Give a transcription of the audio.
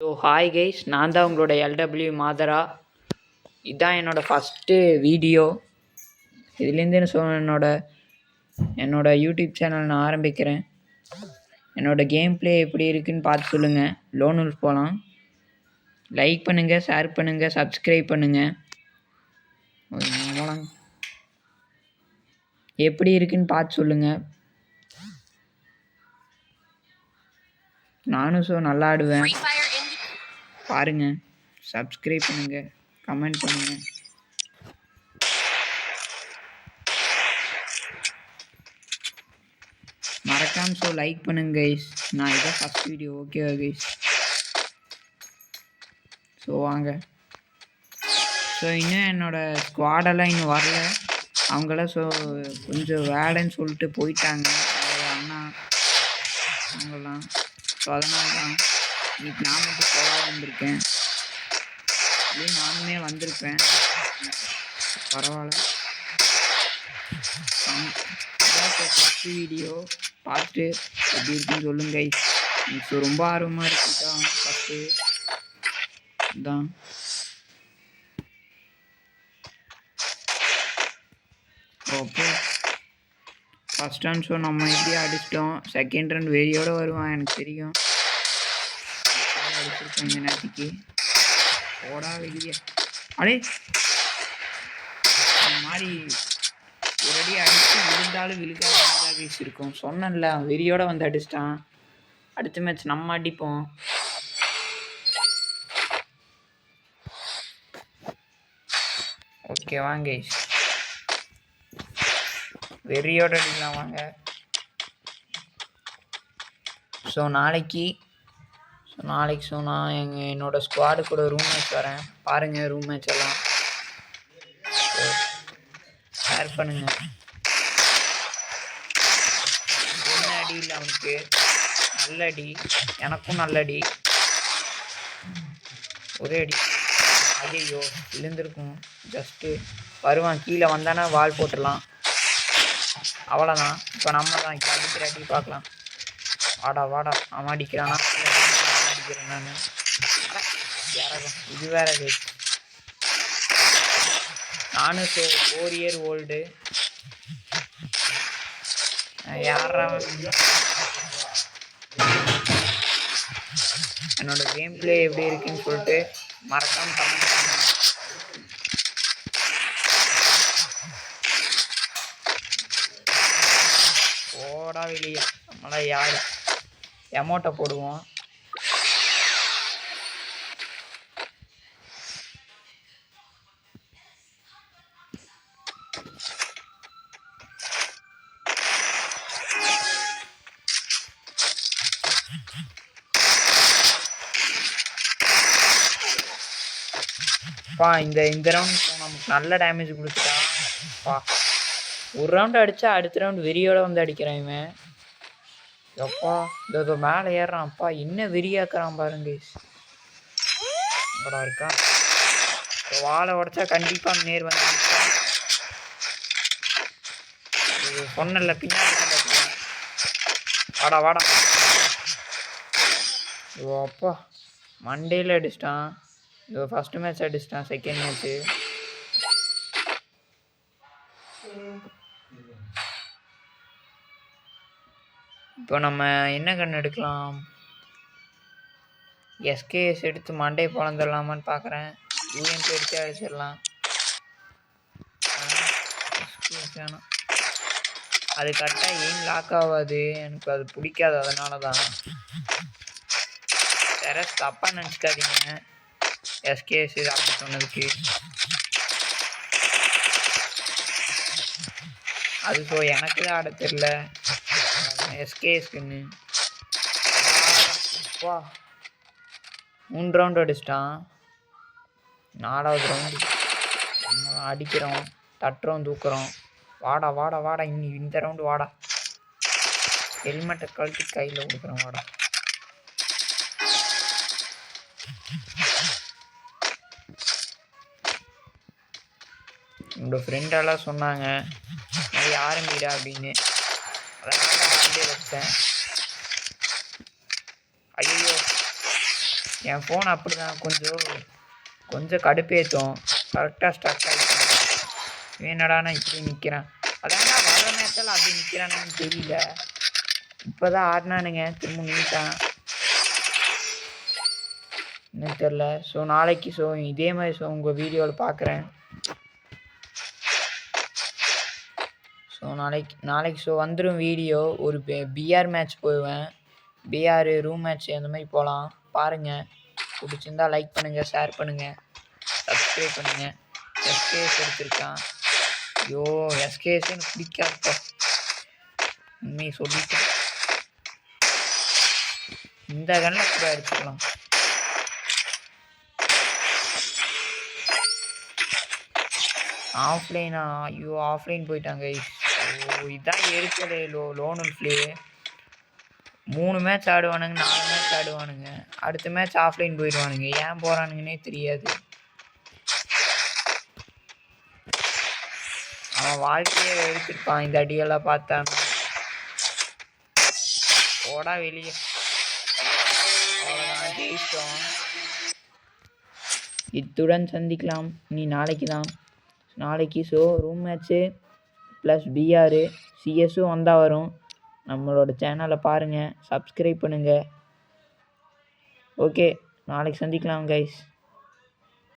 So hi guys, நான் தான் உங்களோட எல்டபிள்யூ மாதரா. இதுதான் என்னோடய ஃபஸ்ட்டு வீடியோ. இதுலேருந்து என்னோட யூடியூப் சேனல் நான் ஆரம்பிக்கிறேன். என்னோடய கேம் ப்ளே எப்படி இருக்குதுன்னு பார்த்து சொல்லுங்கள். லோன் உல்ஃப் போகலாம். லைக் பண்ணுங்கள், ஷேர் பண்ணுங்கள், சப்ஸ்கிரைப் பண்ணுங்கள். எப்படி இருக்குன்னு பார்த்து சொல்லுங்கள். நானும் நல்லா ஆடுவேன். பாருங்கள், சப்ஸ்கிரைப் பண்ணுங்கள், கமெண்ட் பண்ணுங்கள். மறக்காம லைக் பண்ணுங்க கைஸ். நான் இதான் ஃபஸ்ட் வீடியோ. ஓகேவா கைஸ்? ஸோ வாங்க. ஸோ இன்னும் என்னோடய ஸ்குவாடெல்லாம் இன்னும் வரல. அவங்களாம் கொஞ்சம் வேலைன்னு சொல்லிட்டு போயிட்டாங்க அண்ணா அவங்கெல்லாம். ஸோ அதனால தான் இன்னைக்கு நான் மட்டும் போகாம வந்திருக்கேன். இதே நானுமே வந்திருப்பேன், பரவாயில்ல. ஃபஸ்ட்டு வீடியோ பார்த்துட்டு எப்படி இருக்குன்னு சொல்லுங்க கைஸ். எனக்கு ரொம்ப ஆர்வமாக இருக்குதான் ஃபஸ்ட்டு தான். ஓகே, ஃபஸ்ட் ரன் நம்ம இப்படியே அடிச்சிட்டோம். செகண்ட் ரன் வெறியோடு வருவான் எனக்கு தெரியும். அடிச்சிருக்கேன் இந்த நேரத்துக்கு. ஓடா வெளியே அடே அந்த மாதிரி ஒரு அடி அடித்து விழுந்தாலும் விழுகாத வீசிருக்கோம். சொன்னேன்ல, வெறியோட வந்து அடிச்சிட்டான். அடுத்த மேட்ச் நம்ம அடிப்போம். ஓகே வாங்க, வெறியோட அடிக்கலாம் வாங்க. ஸோ நாளைக்கு நான் என்னோடய ஸ்குவாடு கூட ரூம் மேட்ச் வரேன். பாருங்கள் ரூம் மேட்ச் எல்லாம் ஷேர் பண்ணுங்கள். ஒன்று அடி இல்லை அவனுக்கு, நல்ல அடி. எனக்கும் நல்ல அடி. ஒரே அடி. ஐயோ விழுந்திருக்கும். ஜஸ்ட்டு வருவான், கீழே வந்தானே வால் போட்டுடலாம். அவ்வளோதான். இப்போ நம்ம தான் இப்போ அடிக்கிற அடி பார்க்கலாம். வாடா அவன் அடிக்கிறானா? அடிக்கிறேன் நான். இது வேற கேஸ். நானும் 4 இயர் ஓல்டு. யாரா என்னோட கேம் பிளே எப்படி இருக்குன்னு சொல்லிட்டு மறக்காம கமெண்ட் பண்ணுங்க. ஓடா வெளியே. நம்மளா யார் எமௌண்ட்டை போடுவோம். இந்த ரவுண்ட் நமக்கு நல்ல டேமேஜ் கொடுத்துட்டான். ஒரு ரவுண்டு அடித்தா அடுத்த ரவுண்டு வெறியோட வந்து அடிக்கிறான் இவன். எப்பா இதோ மேலே ஏறுறான். அப்பா என்ன வெறியாக்குறான் பாருங்க. இங்கடா இருக்கான். வாழை உடச்சா கண்டிப்பாக நேர் வந்து சொன்னல பின்னாடி. வாடா ஓ அப்பா மண்டேல அடிச்சிட்டான். இதோ ஃபஸ்ட்டு மேட்ச் அடிச்சிட்டான். செகண்ட் மேட்ச்சு இப்போ நம்ம என்ன கண் எடுக்கலாம்? எஸ்கேஎஸ் எடுத்து மண்டே பிறந்துடலாமான்னு பார்க்குறேன். யூஎன்பி எடுத்து அடிச்சிடலாம். வேணும், அது கரெக்டாக ஏன் லாக் ஆகாது. எனக்கு அது பிடிக்காது, அதனால தான். டெரஸ் தப்பாக நினச்சிக்காதீங்க எஸ்கேஎஸ் இது அப்படி சொன்னதுக்கு. அது எனக்கு தான் ஆட தெரியல. எஸ்கேஎஸ்க்குன்னு 3 ரவுண்டு அடிச்சிட்டான். 4வது ரவுண்டு அடிக்கிறோம், தட்டுறோம், தூக்குறோம். வாடா இந்த ரவுண்டு வாடா. ஹெல்மெட்டை கழட்டி கையில் கொடுக்குறோம். வாடா என்னோட ஃப்ரெண்டெல்லாம் சொன்னாங்க அது ஆரம்பிடா அப்படின்னு. அதனால வச்சேன். ஐயோ என் ஃபோன் அப்படி தான் கொஞ்சம் கடுப்பேற்றும். கரெக்டாக ஸ்டக் ஆகிட்டேன். என்னடானா இப்படி நிற்கிறேன். அதான்டா வர நேரத்தில் அப்படி நிற்கிறானுங்கன்னு தெரியல. இப்போ தான் ஆடினானுங்க திரும்ப நீட்டான் என்னன்னு தெரில. ஸோ நாளைக்கு இதே மாதிரி உங்கள் வீடியோவில் பார்க்குறேன். ஸோ நாளைக்கு வந்துடும் வீடியோ. ஒரு பிஆர் மேட்ச் போவேன். பிஆர் ரூம் மேட்ச் அந்த மாதிரி போகலாம். பாருங்கள். பிடிச்சிருந்தா லைக் பண்ணுங்கள், ஷேர் பண்ணுங்கள், சப்ஸ்கிரைப் பண்ணுங்கள். எஸ்கேஎஸ் எடுத்திருக்கான். ஐயோ எஸ்கேஎஸ் எனக்கு பிடிக்காதப்பா, உண்மையை சொல்லிட்டேன். இந்த கண்ணில் கூட எடுத்துக்கலாம். ஆஃப்லைனா? ஐயோ ஆஃப்லைன் போயிட்டாங்க. இதுதான் எரிச்சலே. லோன் உல்ஃப்லே 3 மேட்ச் ஆடுவானுங்க, 4 மேட்ச் ஆடுவானுங்க. அடுத்த மேட்ச் ஆஃப்லைன் போயிடுவானுங்க. ஏன் போகிறானுங்கன்னே தெரியாது. அவன் வாழ்க்கையே எடுத்துருப்பான் இந்த அடியெல்லாம் பார்த்தான். ஓடா வெளியே. அவ்வளோதான், ஜெயிச்சிட்டோம். இத்துடன் சந்திக்கலாம். நீ நாளைக்கு தான். நாளைக்கு ரூம் மேட்ச்சு ப்ளஸ் பிஆர் சிஎஸும் வந்தால் வரும். நம்மளோட சேனலை பாருங்கள், சப்ஸ்கிரைப் பண்ணுங்கள். ஓகே, நாளைக்கு சந்திக்கலாம் கைஸ்.